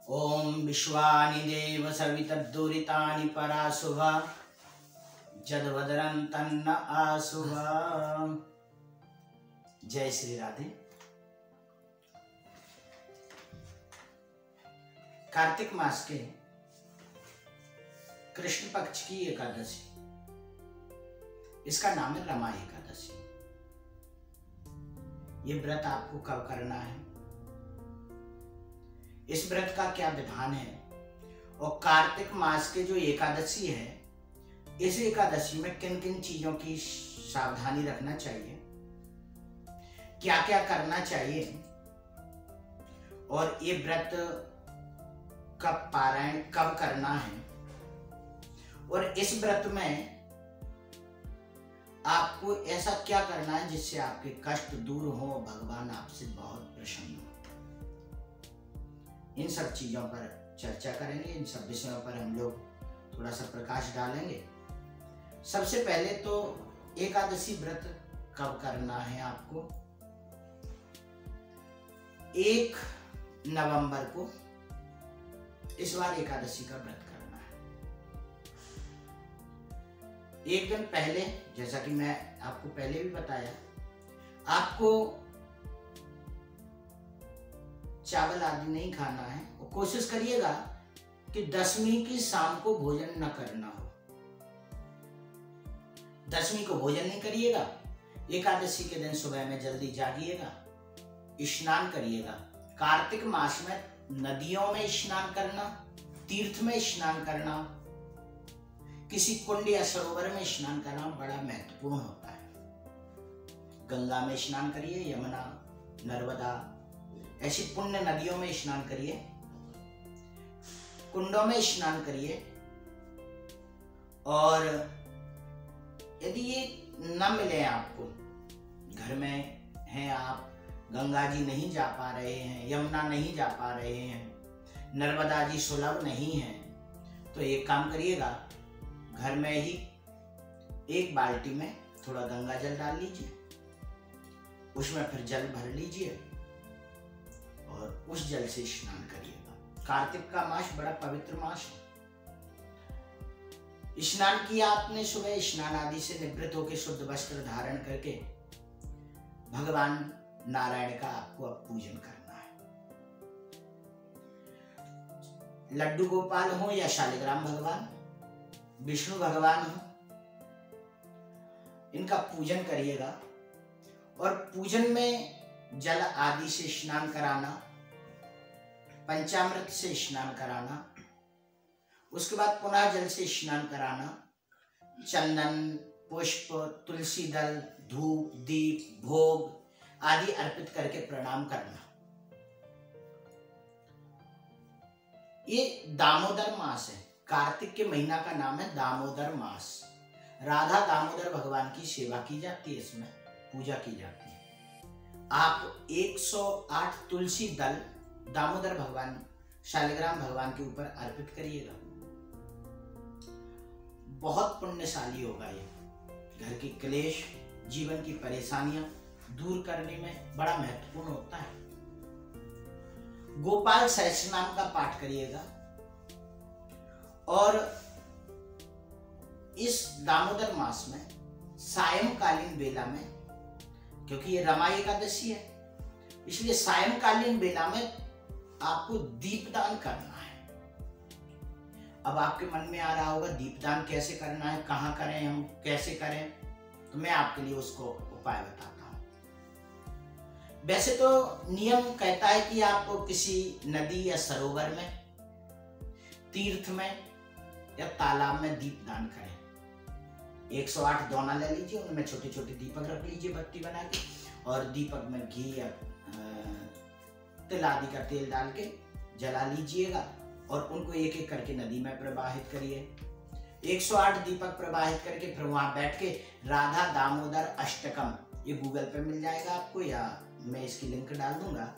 ओम विश्वानि देव सवितद्दुरितानि पराशुभा जदवदरं तन्न आशुभा। जय श्री राधे। कार्तिक मास के कृष्ण पक्ष की एकादशी, इसका नाम है रमा एकादशी। ये व्रत आपको कब करना है, इस व्रत का क्या विधान है, और कार्तिक मास के जो एकादशी है, इस एकादशी में किन किन चीजों की सावधानी रखना चाहिए, क्या क्या करना चाहिए, और ये व्रत कब पारायण कब करना है, और इस व्रत में आपको ऐसा क्या करना है जिससे आपके कष्ट दूर हो, भगवान आपसे बहुत प्रसन्न हो। इन सब चीजों पर चर्चा करेंगे, इन सब विषयों पर हम लोग थोड़ा सा प्रकाश डालेंगे। सबसे पहले तो एकादशी व्रत कब करना है आपको। 1 नवंबर को इस बार एकादशी का व्रत करना है। एक दिन पहले, जैसा कि मैं आपको पहले भी बताया, आपको चावल आदि नहीं खाना है, और कोशिश करिएगा कि दशमी की शाम को भोजन न करना हो। दशमी को भोजन नहीं करिएगा। एकादशी के दिन सुबह में जल्दी जागिएगा, स्नान करिएगा। कार्तिक मास में नदियों में स्नान करना, तीर्थ में स्नान करना, किसी कुंड या सरोवर में स्नान करना बड़ा महत्वपूर्ण होता है। गंगा में स्नान करिए, यमुना, नर्मदा, ऐसी पुण्य नदियों में स्नान करिए, कुंडों में स्नान करिए। और यदि ये न मिले आपको, घर में हैं आप, गंगा जी नहीं जा पा रहे हैं, यमुना नहीं जा पा रहे हैं, नर्मदा जी सुलभ नहीं है, तो एक काम करिएगा, घर में ही एक बाल्टी में थोड़ा गंगा जल डाल लीजिए, उसमें फिर जल भर लीजिए और उस जल से स्नान करिएगा। कार्तिक का मास बड़ा पवित्र मास है। स्नान किया आपने सुबह, स्नान आदि से निवृत्त होकर शुद्ध वस्त्र धारण करके भगवान नारायण का आपको अब पूजन करना है। लड्डू गोपाल हो या शालिग्राम भगवान, विष्णु भगवान हो, इनका पूजन करिएगा। और पूजन में जल आदि से स्नान कराना, पंचामृत से स्नान कराना, उसके बाद पुनः जल से स्नान कराना, चंदन, पुष्प, तुलसी दल, धूप, दीप, भोग आदि अर्पित करके प्रणाम करना। ये दामोदर मास है। कार्तिक के महीना का नाम है दामोदर मास। राधा दामोदर भगवान की सेवा की जाती है, इसमें पूजा की जाती है। आप 108 तुलसी दल दामोदर भगवान, शालिग्राम भगवान के ऊपर अर्पित करिएगा। बहुत पुण्यशाली होगा ये। घर की क्लेश, जीवन की परेशानियां दूर करने में बड़ा महत्वपूर्ण होता है। गोपाल सहस्त्र नाम का पाठ करिएगा। और इस दामोदर मास में सायंकालीन बेला में, क्योंकि ये रमा एकादशी है, इसलिए सायंकालीन बेला में आपको दीपदान करना है। अब आपके मन में आ रहा होगा दीपदान कैसे करना है, कहाँ करें, हम कैसे करें, तो मैं आपके लिए उसको उपाय बताता हूँ। वैसे तो नियम कहता है कि आप किसी नदी या सरोवर में, तीर्थ में या तालाब में दीपदान करें। 108 दोना ले लीजिए, उनमें छोटे छोटे दीपक रख लीजिए बत्ती बना के, और दीपक में घी या तिल आदि का तेल डाल के जला लीजिएगा, और उनको एक एक करके नदी में प्रवाहित करिए। 108 दीपक प्रवाहित करके फिर वहां बैठ के राधा दामोदर अष्टकम, ये गूगल पे मिल जाएगा आपको, या मैं इसकी लिंक डाल दूंगा,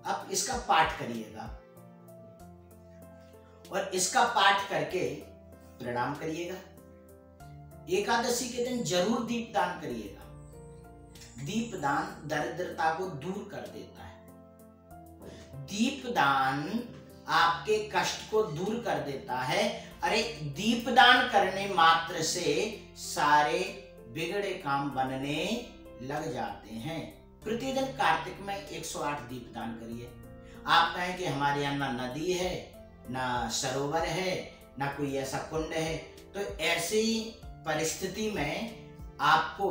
आप इसका पाठ करिएगा। और इसका पाठ करके प्रणाम करिएगा। एकादशी के दिन जरूर दीपदान करिएगा। दीपदान दरिद्रता को दूर कर देता है। दीपदान आपके कष्ट को दूर कर देता है। अरे दीपदान करने मात्र से सारे बिगड़े काम बनने लग जाते हैं। प्रतिदिन कार्तिक में 108 दीपदान करिए। आप कहें कि हमारे यहाँ ना नदी है, ना सरोवर है, ना कोई ऐसा कुंड है, तो ऐसी परिस्थिति में आपको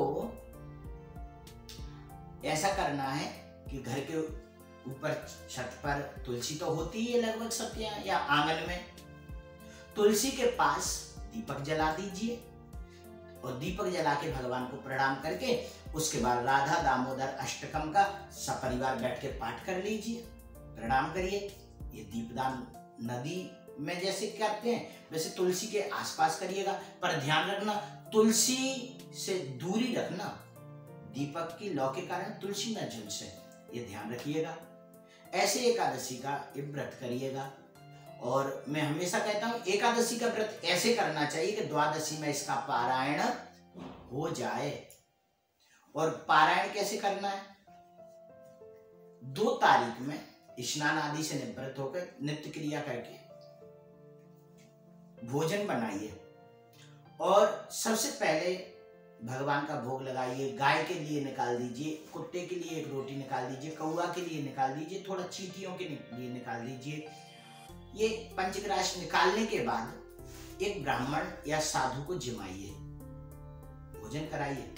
ऐसा करना है कि घर के ऊपर छत पर तुलसी तो होती ही है लगभग सबके यहाँ, या आंगन में तुलसी के पास दीपक जला दीजिए और दीपक जला के भगवान को प्रणाम करके उसके बाद राधा दामोदर अष्टकम का सपरिवार बैठ के पाठ कर लीजिए, प्रणाम करिए। ये दीपदान नदी में जैसे करते हैं वैसे तुलसी के आसपास करिएगा, पर ध्यान रखना तुलसी से दूरी रखना, दीपक की लौ के कारण तुलसी न झुलसे, ये ध्यान रखिएगा। ऐसे एकादशी का व्रत करिएगा। और मैं हमेशा कहता हूं एकादशी का व्रत ऐसे करना चाहिए कि द्वादशी में इसका पारायण हो जाए। और पारायण कैसे करना है? 2 तारीख में स्नान आदि से निवृत्त होकर नित्य क्रिया करके भोजन बनाइए और सबसे पहले भगवान का भोग लगाइए। गाय के लिए निकाल दीजिए, कुत्ते के लिए एक रोटी निकाल दीजिए, कौआ के लिए निकाल दीजिए, थोड़ा चींटियों के लिए निकाल दीजिए। ये पंचग्रास निकालने के बाद एक ब्राह्मण या साधु को जिमाइए, भोजन कराइए।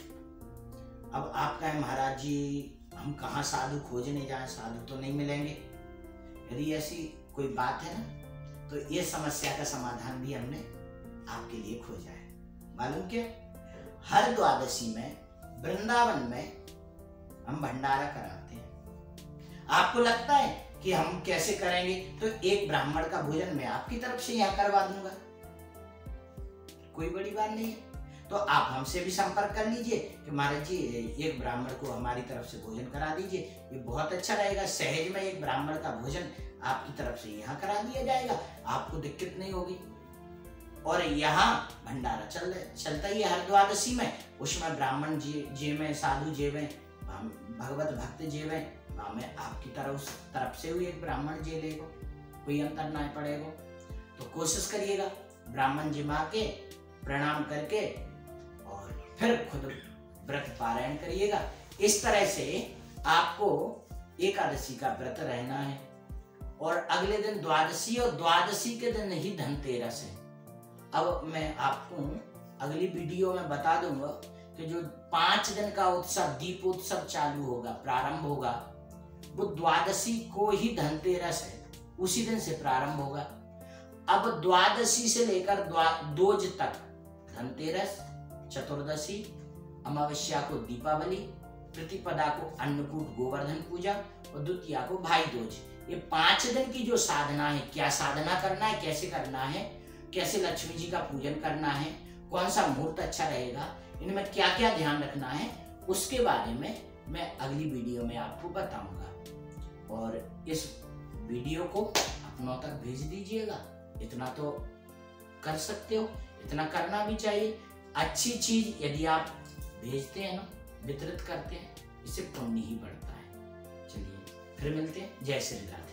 अब आप कहें महाराज जी हम कहाँ साधु खोजने जाएं, साधु तो नहीं मिलेंगे। यदि ऐसी कोई बात है ना तो ये समस्या का समाधान भी हमने आपके लिए खोजा है। मालूम क्या? हर द्वादशी में वृंदावन में हम भंडारा कराते हैं। आपको लगता है कि हम कैसे करेंगे? तो एक ब्राह्मण का भोजन मैं आपकी तरफ से यहाँ करवा दूंगा, कोई बड़ी बात नहीं है। तो आप हमसे भी संपर्क कर लीजिए कि महाराज जी एक ब्राह्मण को हमारी तरफ से भोजन करा दीजिए, ये बहुत अच्छा रहेगा। सहज में एक ब्राह्मण का भोजन आपकी तरफ से यहाँ करा दिया जाएगा, आपको दिक्कत नहीं होगी। और यहाँ भंडारा चलता ही है हर द्वादशी में। उसमें ब्राह्मण जेवें, साधु जेवें, भगवत भक्त जेवें, में आपकी तरफ से हुई एक ब्राह्मण जे लेगो, कोई अंतर ना पड़ेगा। तो कोशिश करिएगा ब्राह्मण जिमा के प्रणाम करके और फिर खुद व्रत पारायण करिएगा। इस तरह से आपको एकादशी का व्रत रहना है। और अगले दिन द्वादशी, और द्वादशी के दिन ही धनतेरस है। अब मैं आपको अगली वीडियो में बता दूंगा कि जो 5 दिन का उत्सव, दीपोत्सव चालू होगा, प्रारंभ होगा, वो द्वादशी को ही धनतेरस है, उसी दिन से प्रारंभ होगा। अब द्वादशी से लेकर दोज तक, धनतेरस, चतुर्दशी, अमावस्या को दीपावली, प्रतिपदा को अन्नकूट गोवर्धन पूजा और द्वितीया को भाई दूज, ये 5 दिन की जो साधना है, क्या साधना करना है, कैसे करना है, कैसे लक्ष्मी जी का पूजन करना है, कौन सा मुहूर्त अच्छा रहेगा, इनमें क्या क्या ध्यान रखना है, उसके बारे में मैं अगली वीडियो में आपको बताऊंगा। और इस वीडियो को अपनों तक भेज दीजिएगा, इतना तो कर सकते हो, इतना करना भी चाहिए। अच्छी चीज यदि आप भेजते हैं ना, वितरित करते हैं, इससे पुण्य ही बढ़ता है। चलिए फिर मिलते हैं। जय श्री राम।